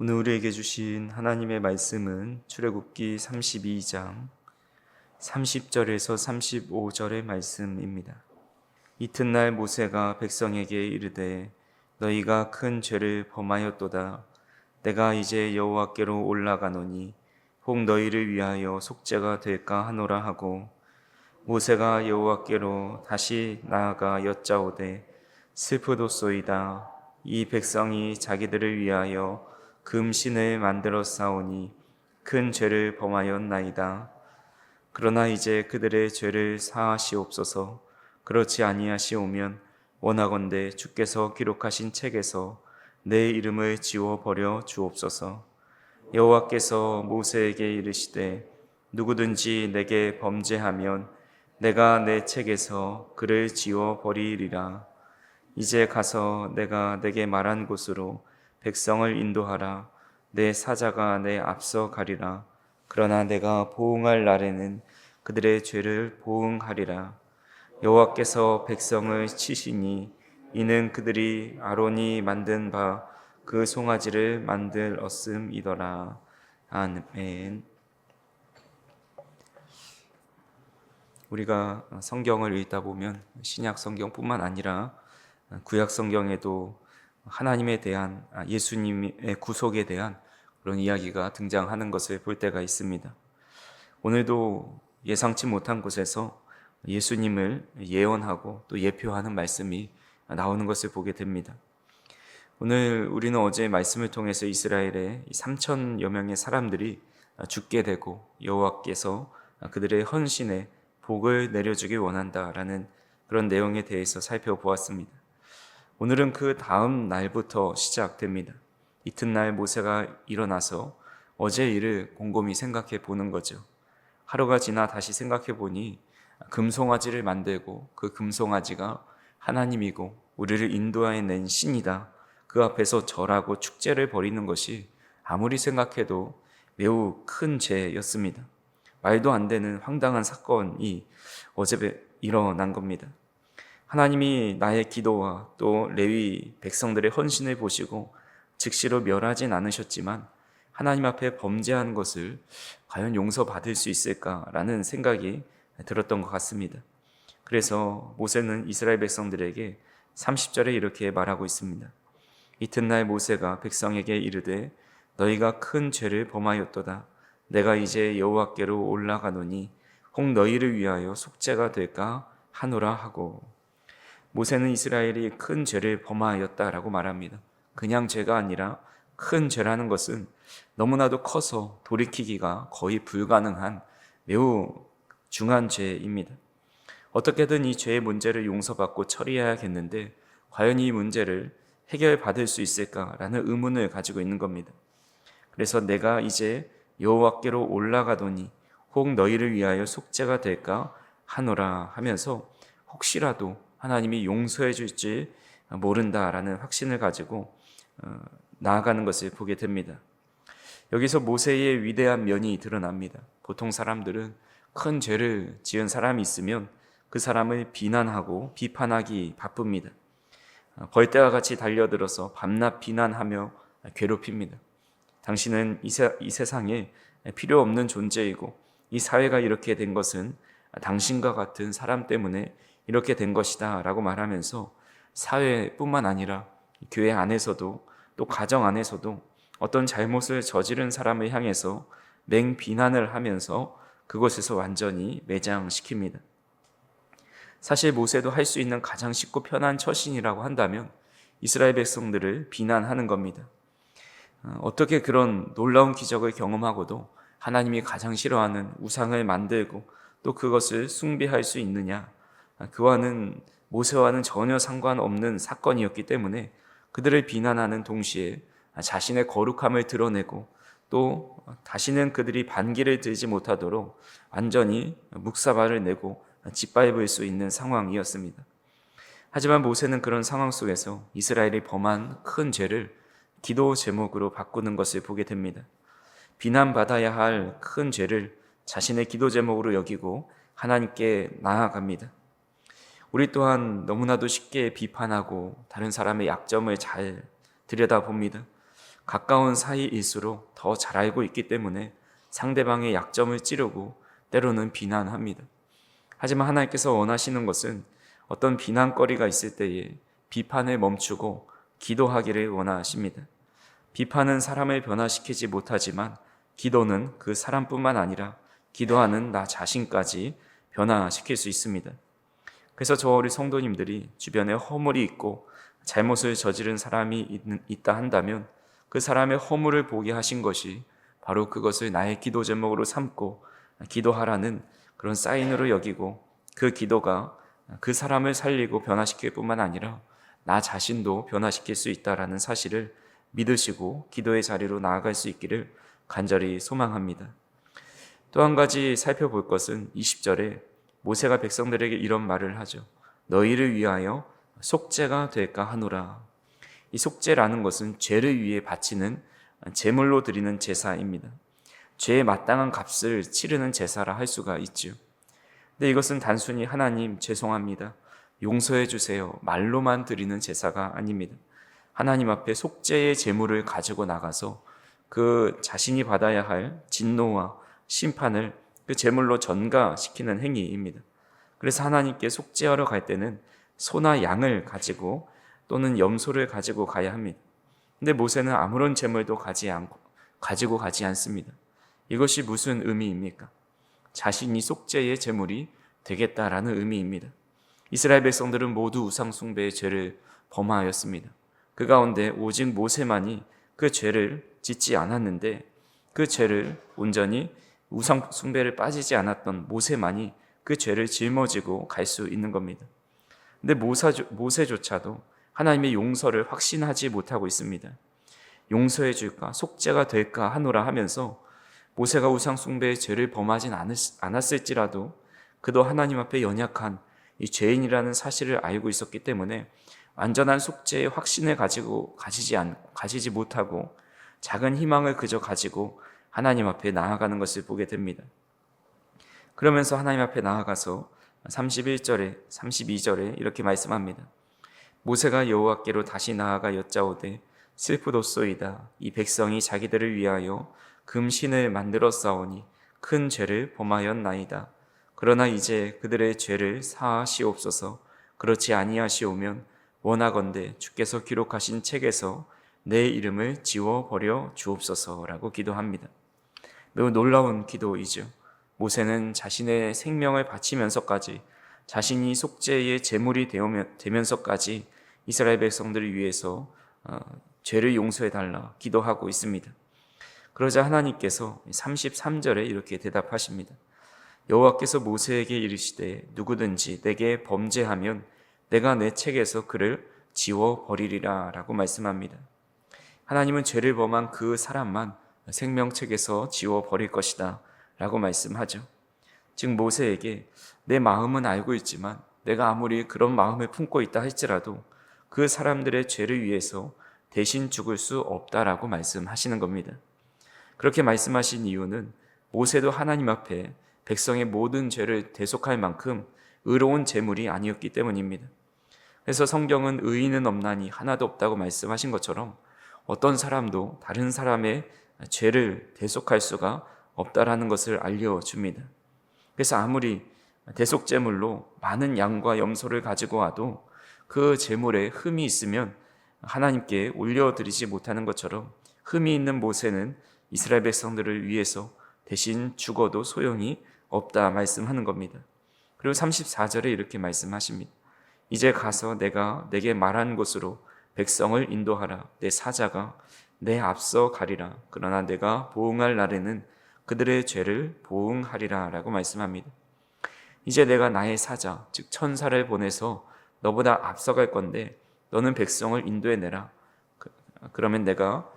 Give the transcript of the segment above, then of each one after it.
오늘 우리에게 주신 하나님의 말씀은 출애굽기 32장 30절에서 35절의 말씀입니다. 이튿날 모세가 백성에게 이르되 너희가 큰 죄를 범하였도다. 내가 이제 여호와께로 올라가노니 혹 너희를 위하여 속죄가 될까 하노라 하고, 모세가 여호와께로 다시 나아가 여짜오되 슬프도소이다. 이 백성이 자기들을 위하여 금신을 만들어 싸우니 큰 죄를 범하였나이다. 그러나 이제 그들의 죄를 사하시옵소서. 그렇지 아니하시오면 원하건대 주께서 기록하신 책에서 내 이름을 지워버려 주옵소서. 여호와께서 모세에게 이르시되 누구든지 내게 범죄하면 내가 내 책에서 그를 지워버리리라. 이제 가서 내가 내게 말한 곳으로 백성을 인도하라. 내 사자가 내 앞서 가리라. 그러나 내가 보응할 날에는 그들의 죄를 보응하리라. 여호와께서 백성을 치시니 이는 그들이 아론이 만든 바 그 송아지를 만들었음이더라. 아멘. 우리가 성경을 읽다 보면 신약 성경뿐만 아니라 구약 성경에도 하나님에 대한, 예수님의 구속에 대한 그런 이야기가 등장하는 것을 볼 때가 있습니다. 오늘도 예상치 못한 곳에서 예수님을 예언하고 또 예표하는 말씀이 나오는 것을 보게 됩니다. 오늘 우리는 어제 말씀을 통해서 이스라엘의 3천여 명의 사람들이 죽게 되고 여호와께서 그들의 헌신에 복을 내려주길 원한다라는 그런 내용에 대해서 살펴보았습니다. 오늘은 그 다음 날부터 시작됩니다. 이튿날 모세가 일어나서 어제 일을 곰곰이 생각해 보는 거죠. 하루가 지나 다시 생각해 보니 금송아지를 만들고 그 금송아지가 하나님이고 우리를 인도해낸 신이다. 그 앞에서 절하고 축제를 벌이는 것이 아무리 생각해도 매우 큰 죄였습니다. 말도 안 되는 황당한 사건이 어제 일어난 겁니다. 하나님이 나의 기도와 또 레위 백성들의 헌신을 보시고 즉시로 멸하진 않으셨지만 하나님 앞에 범죄한 것을 과연 용서받을 수 있을까라는 생각이 들었던 것 같습니다. 그래서 모세는 이스라엘 백성들에게 30절에 이렇게 말하고 있습니다. 이튿날 모세가 백성에게 이르되 너희가 큰 죄를 범하였도다. 내가 이제 여호와께로 올라가노니 혹 너희를 위하여 속죄가 될까 하노라 하고, 모세는 이스라엘이 큰 죄를 범하였다라고 말합니다. 그냥 죄가 아니라 큰 죄라는 것은 너무나도 커서 돌이키기가 거의 불가능한 매우 중한 죄입니다. 어떻게든 이 죄의 문제를 용서받고 처리해야겠는데 과연 이 문제를 해결받을 수 있을까라는 의문을 가지고 있는 겁니다. 그래서 내가 이제 여호와께로 올라가더니 혹 너희를 위하여 속죄가 될까 하노라 하면서 혹시라도 하나님이 용서해 줄지 모른다라는 확신을 가지고 나아가는 것을 보게 됩니다. 여기서 모세의 위대한 면이 드러납니다. 보통 사람들은 큰 죄를 지은 사람이 있으면 그 사람을 비난하고 비판하기 바쁩니다. 벌떼와 같이 달려들어서 밤낮 비난하며 괴롭힙니다. 당신은 이 세상에 필요 없는 존재이고 이 사회가 이렇게 된 것은 당신과 같은 사람 때문에 이렇게 된 것이다 라고 말하면서 사회뿐만 아니라 교회 안에서도 또 가정 안에서도 어떤 잘못을 저지른 사람을 향해서 맹비난을 하면서 그곳에서 완전히 매장시킵니다. 사실 모세도 할 수 있는 가장 쉽고 편한 처신이라고 한다면 이스라엘 백성들을 비난하는 겁니다. 어떻게 그런 놀라운 기적을 경험하고도 하나님이 가장 싫어하는 우상을 만들고 또 그것을 숭배할 수 있느냐? 그와는 모세와는 전혀 상관없는 사건이었기 때문에 그들을 비난하는 동시에 자신의 거룩함을 드러내고 또 다시는 그들이 반기를 들지 못하도록 완전히 묵사발을 내고 짓밟을 수 있는 상황이었습니다. 하지만 모세는 그런 상황 속에서 이스라엘이 범한 큰 죄를 기도 제목으로 바꾸는 것을 보게 됩니다. 비난받아야 할 큰 죄를 자신의 기도 제목으로 여기고 하나님께 나아갑니다. 우리 또한 너무나도 쉽게 비판하고 다른 사람의 약점을 잘 들여다봅니다. 가까운 사이일수록 더 잘 알고 있기 때문에 상대방의 약점을 찌르고 때로는 비난합니다. 하지만 하나님께서 원하시는 것은 어떤 비난거리가 있을 때에 비판을 멈추고 기도하기를 원하십니다. 비판은 사람을 변화시키지 못하지만 기도는 그 사람뿐만 아니라 기도하는 나 자신까지 변화시킬 수 있습니다. 그래서 저 우리 성도님들이 주변에 허물이 있고 잘못을 저지른 사람이 있다 한다면 그 사람의 허물을 보게 하신 것이 바로 그것을 나의 기도 제목으로 삼고 기도하라는 그런 사인으로 여기고 그 기도가 그 사람을 살리고 변화시킬 뿐만 아니라 나 자신도 변화시킬 수 있다라는 사실을 믿으시고 기도의 자리로 나아갈 수 있기를 간절히 소망합니다. 또 한 가지 살펴볼 것은 20절에 모세가 백성들에게 이런 말을 하죠. 너희를 위하여 속죄가 될까 하노라. 이 속죄라는 것은 죄를 위해 바치는 제물로 드리는 제사입니다. 죄에 마땅한 값을 치르는 제사라 할 수가 있죠. 근데 이것은 단순히 하나님 죄송합니다, 용서해 주세요 말로만 드리는 제사가 아닙니다. 하나님 앞에 속죄의 제물을 가지고 나가서 그 자신이 받아야 할 진노와 심판을 그 제물로 전가시키는 행위입니다. 그래서 하나님께 속죄하러 갈 때는 소나 양을 가지고 또는 염소를 가지고 가야 합니다. 근데 모세는 아무런 제물도 가지고 가지 않습니다. 이것이 무슨 의미입니까? 자신이 속죄의 제물이 되겠다라는 의미입니다. 이스라엘 백성들은 모두 우상 숭배의 죄를 범하였습니다. 그 가운데 오직 모세만이 그 죄를 짓지 않았는데 그 죄를 온전히 우상 숭배를 빠지지 않았던 모세만이 그 죄를 짊어지고 갈 수 있는 겁니다. 근데 모세조차도 하나님의 용서를 확신하지 못하고 있습니다. 용서해 줄까, 속죄가 될까 하노라 하면서 모세가 우상 숭배의 죄를 범하진 않았을지라도 그도 하나님 앞에 연약한 이 죄인이라는 사실을 알고 있었기 때문에 완전한 속죄의 확신을 가지지 못하고 작은 희망을 그저 가지고 하나님 앞에 나아가는 것을 보게 됩니다. 그러면서 하나님 앞에 나아가서 31절에 32절에 이렇게 말씀합니다. 모세가 여호와께로 다시 나아가 여짜오되 슬프도소이다. 이 백성이 자기들을 위하여 금신을 만들어 싸우니 큰 죄를 범하였나이다. 그러나 이제 그들의 죄를 사하시옵소서. 그렇지 아니하시오면 원하건대 주께서 기록하신 책에서 내 이름을 지워버려 주옵소서라고 기도합니다. 매우 놀라운 기도이죠. 모세는 자신의 생명을 바치면서까지 자신이 속죄의 제물이 되면서까지 이스라엘 백성들을 위해서 죄를 용서해달라 기도하고 있습니다. 그러자 하나님께서 33절에 이렇게 대답하십니다. 여호와께서 모세에게 이르시되 누구든지 내게 범죄하면 내가 내 책에서 그를 지워버리리라 라고 말씀합니다. 하나님은 죄를 범한 그 사람만 생명책에서 지워버릴 것이다 라고 말씀하죠. 즉 모세에게 내 마음은 알고 있지만 내가 아무리 그런 마음을 품고 있다 할지라도 그 사람들의 죄를 위해서 대신 죽을 수 없다라고 말씀하시는 겁니다. 그렇게 말씀하신 이유는 모세도 하나님 앞에 백성의 모든 죄를 대속할 만큼 의로운 제물이 아니었기 때문입니다. 그래서 성경은 의인은 없나니 하나도 없다고 말씀하신 것처럼 어떤 사람도 다른 사람의 죄를 대속할 수가 없다라는 것을 알려줍니다. 그래서 아무리 대속제물로 많은 양과 염소를 가지고 와도 그 제물에 흠이 있으면 하나님께 올려드리지 못하는 것처럼 흠이 있는 모세는 이스라엘 백성들을 위해서 대신 죽어도 소용이 없다 말씀하는 겁니다. 그리고 34절에 이렇게 말씀하십니다. 이제 가서 내가 내게 말한 곳으로 백성을 인도하라. 내 사자가 내 앞서 가리라. 그러나 내가 보응할 날에는 그들의 죄를 보응하리라 라고 말씀합니다. 이제 내가 나의 사자 즉 천사를 보내서 너보다 앞서갈 건데 너는 백성을 인도해내라. 그러면 내가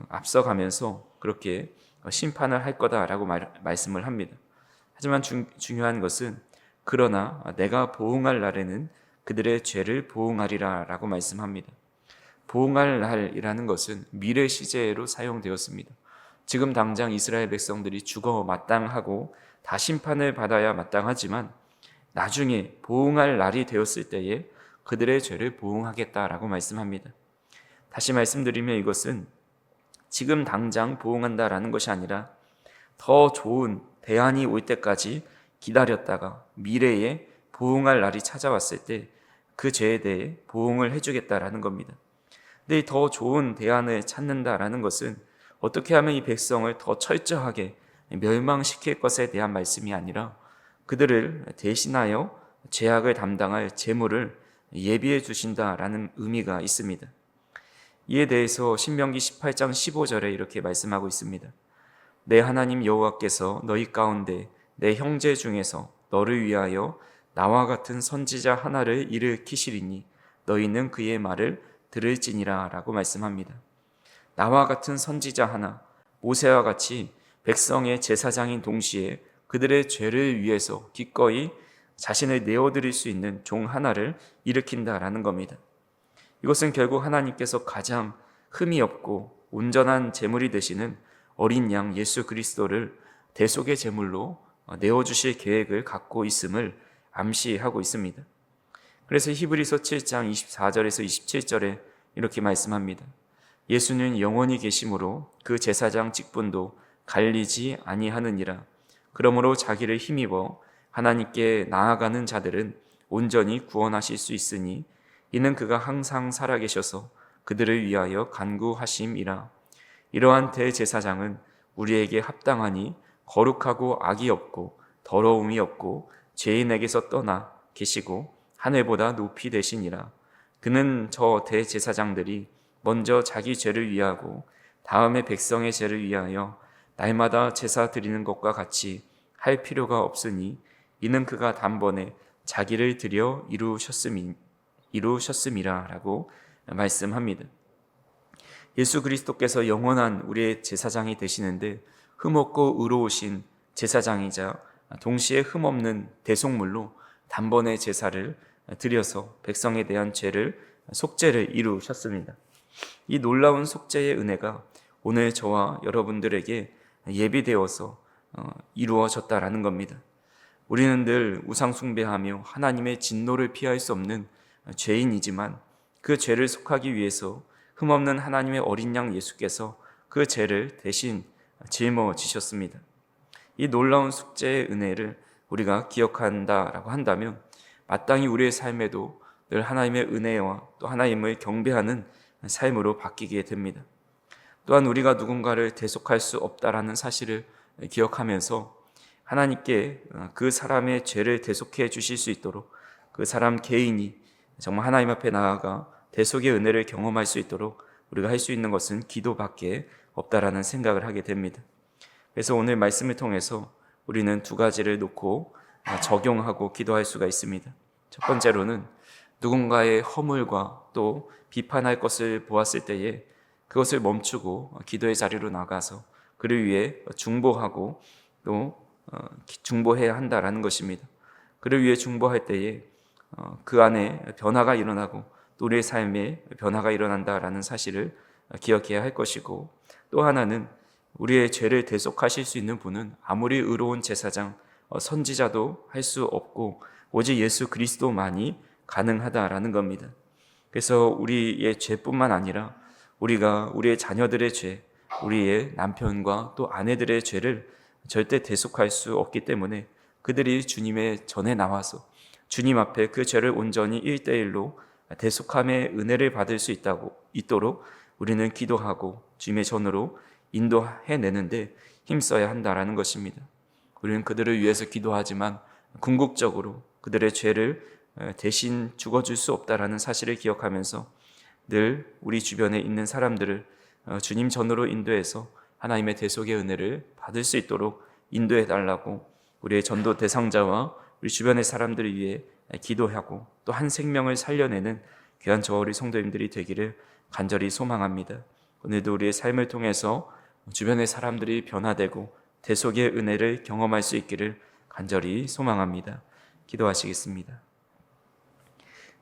앞서가면서 그렇게 심판을 할 거다라고 말씀을 합니다. 하지만 중요한 것은 그러나 내가 보응할 날에는 그들의 죄를 보응하리라 라고 말씀합니다. 보응할 날이라는 것은 미래 시제로 사용되었습니다. 지금 당장 이스라엘 백성들이 죽어 마땅하고 다 심판을 받아야 마땅하지만 나중에 보응할 날이 되었을 때에 그들의 죄를 보응하겠다라고 말씀합니다. 다시 말씀드리면 이것은 지금 당장 보응한다라는 것이 아니라 더 좋은 대안이 올 때까지 기다렸다가 미래에 보응할 날이 찾아왔을 때 그 죄에 대해 보응을 해주겠다라는 겁니다. 근데 더 좋은 대안을 찾는다라는 것은 어떻게 하면 이 백성을 더 철저하게 멸망시킬 것에 대한 말씀이 아니라 그들을 대신하여 죄악을 담당할 재물을 예비해 주신다라는 의미가 있습니다. 이에 대해서 신명기 18장 15절에 이렇게 말씀하고 있습니다. 내 하나님 여호와께서 너희 가운데 내 형제 중에서 너를 위하여 나와 같은 선지자 하나를 일으키시리니 너희는 그의 말을 들을지니라 라고 말씀합니다. 나와 같은 선지자 하나, 모세와 같이 백성의 제사장인 동시에 그들의 죄를 위해서 기꺼이 자신을 내어드릴 수 있는 종 하나를 일으킨다라는 겁니다. 이것은 결국 하나님께서 가장 흠이 없고 온전한 제물이 되시는 어린 양 예수 그리스도를 대속의 제물로 내어주실 계획을 갖고 있음을 암시하고 있습니다. 그래서 히브리서 7장 24절에서 27절에 이렇게 말씀합니다. 예수는 영원히 계심으로 그 제사장 직분도 갈리지 아니하느니라. 그러므로 자기를 힘입어 하나님께 나아가는 자들은 온전히 구원하실 수 있으니 이는 그가 항상 살아계셔서 그들을 위하여 간구하심이라. 이러한 대제사장은 우리에게 합당하니 거룩하고 악이 없고 더러움이 없고 죄인에게서 떠나 계시고 하늘보다 높이 되시니라. 그는 저 대제사장들이 먼저 자기 죄를 위하고 다음에 백성의 죄를 위하여 날마다 제사 드리는 것과 같이 할 필요가 없으니 이는 그가 단번에 자기를 드려 이루셨음이라 라고 말씀합니다. 예수 그리스도께서 영원한 우리의 제사장이 되시는데 흠없고 의로우신 제사장이자 동시에 흠없는 대속물로 단번에 제사를 드려서 백성에 대한 속죄를 이루셨습니다. 이 놀라운 속죄의 은혜가 오늘 저와 여러분들에게 예비되어서 이루어졌다라는 겁니다. 우리는 늘 우상 숭배하며 하나님의 진노를 피할 수 없는 죄인이지만 그 죄를 속하기 위해서 흠없는 하나님의 어린 양 예수께서 그 죄를 대신 짊어지셨습니다. 이 놀라운 속죄의 은혜를 우리가 기억한다라고 한다면 마땅히 우리의 삶에도 늘 하나님의 은혜와 또 하나님을 경배하는 삶으로 바뀌게 됩니다. 또한 우리가 누군가를 대속할 수 없다라는 사실을 기억하면서 하나님께 그 사람의 죄를 대속해 주실 수 있도록 그 사람 개인이 정말 하나님 앞에 나아가 대속의 은혜를 경험할 수 있도록 우리가 할 수 있는 것은 기도밖에 없다라는 생각을 하게 됩니다. 그래서 오늘 말씀을 통해서 우리는 두 가지를 놓고 적용하고 기도할 수가 있습니다. 첫 번째로는 누군가의 허물과 또 비판할 것을 보았을 때에 그것을 멈추고 기도의 자리로 나가서 그를 위해 중보하고 또 중보해야 한다라는 것입니다. 그를 위해 중보할 때에 그 안에 변화가 일어나고 또 우리의 삶에 변화가 일어난다라는 사실을 기억해야 할 것이고, 또 하나는 우리의 죄를 대속하실 수 있는 분은 아무리 의로운 제사장, 선지자도 할 수 없고 오직 예수 그리스도만이 가능하다라는 겁니다. 그래서 우리의 죄뿐만 아니라 우리가 우리의 자녀들의 죄, 우리의 남편과 또 아내들의 죄를 절대 대속할 수 없기 때문에 그들이 주님의 전에 나와서 주님 앞에 그 죄를 온전히 1대1로 대속함의 은혜를 받을 수 있도록 우리는 기도하고 주님의 전으로 인도해내는데 힘써야 한다라는 것입니다. 우리는 그들을 위해서 기도하지만 궁극적으로 그들의 죄를 대신 죽어줄 수 없다라는 사실을 기억하면서 늘 우리 주변에 있는 사람들을 주님 전으로 인도해서 하나님의 대속의 은혜를 받을 수 있도록 인도해달라고 우리의 전도 대상자와 우리 주변의 사람들을 위해 기도하고 또 한 생명을 살려내는 귀한 저와 우리 성도님들이 되기를 간절히 소망합니다. 오늘도 우리의 삶을 통해서 주변의 사람들이 변화되고 대속의 은혜를 경험할 수 있기를 간절히 소망합니다. 기도하시겠습니다.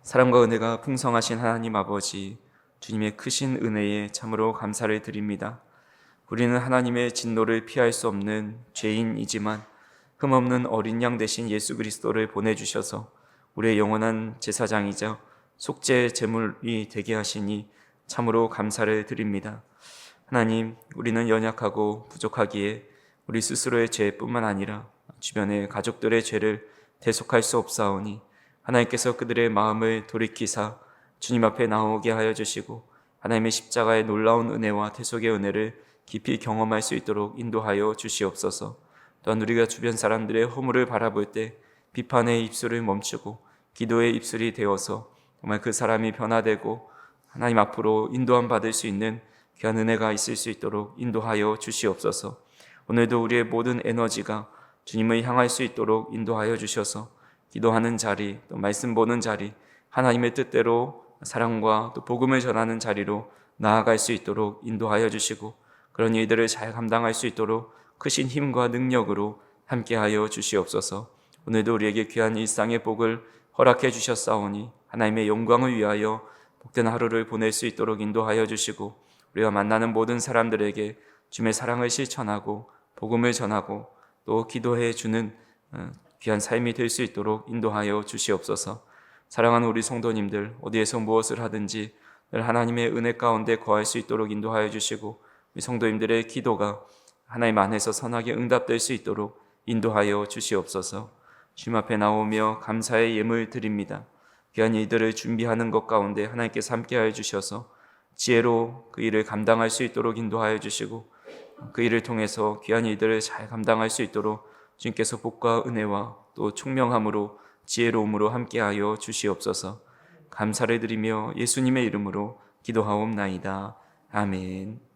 사랑과 은혜가 풍성하신 하나님 아버지, 주님의 크신 은혜에 참으로 감사를 드립니다. 우리는 하나님의 진노를 피할 수 없는 죄인이지만 흠없는 어린 양 되신 예수 그리스도를 보내주셔서 우리의 영원한 제사장이자 속죄 제물이 되게 하시니 참으로 감사를 드립니다. 하나님, 우리는 연약하고 부족하기에 우리 스스로의 죄뿐만 아니라 주변의 가족들의 죄를 대속할 수 없사오니 하나님께서 그들의 마음을 돌이키사 주님 앞에 나오게 하여 주시고 하나님의 십자가의 놀라운 은혜와 대속의 은혜를 깊이 경험할 수 있도록 인도하여 주시옵소서. 또한 우리가 주변 사람들의 허물을 바라볼 때 비판의 입술을 멈추고 기도의 입술이 되어서 정말 그 사람이 변화되고 하나님 앞으로 인도함 받을 수 있는 귀한 은혜가 있을 수 있도록 인도하여 주시옵소서. 오늘도 우리의 모든 에너지가 주님을 향할 수 있도록 인도하여 주셔서 기도하는 자리, 또 말씀 보는 자리, 하나님의 뜻대로 사랑과 또 복음을 전하는 자리로 나아갈 수 있도록 인도하여 주시고 그런 일들을 잘 감당할 수 있도록 크신 힘과 능력으로 함께하여 주시옵소서. 오늘도 우리에게 귀한 일상의 복을 허락해 주셨사오니 하나님의 영광을 위하여 복된 하루를 보낼 수 있도록 인도하여 주시고 우리가 만나는 모든 사람들에게 주님의 사랑을 실천하고 복음을 전하고 또 기도해 주는 귀한 삶이 될 수 있도록 인도하여 주시옵소서. 사랑하는 우리 성도님들, 어디에서 무엇을 하든지 늘 하나님의 은혜 가운데 거할 수 있도록 인도하여 주시고 우리 성도님들의 기도가 하나님 안에서 선하게 응답될 수 있도록 인도하여 주시옵소서. 주님 앞에 나오며 감사의 예물 드립니다. 귀한 일들을 준비하는 것 가운데 하나님께서 함께하여 주셔서 지혜로 그 일을 감당할 수 있도록 인도하여 주시고 그 일을 통해서 귀한 일들을 잘 감당할 수 있도록 주님께서 복과 은혜와 또 총명함으로 지혜로움으로 함께하여 주시옵소서. 감사를 드리며 예수님의 이름으로 기도하옵나이다. 아멘.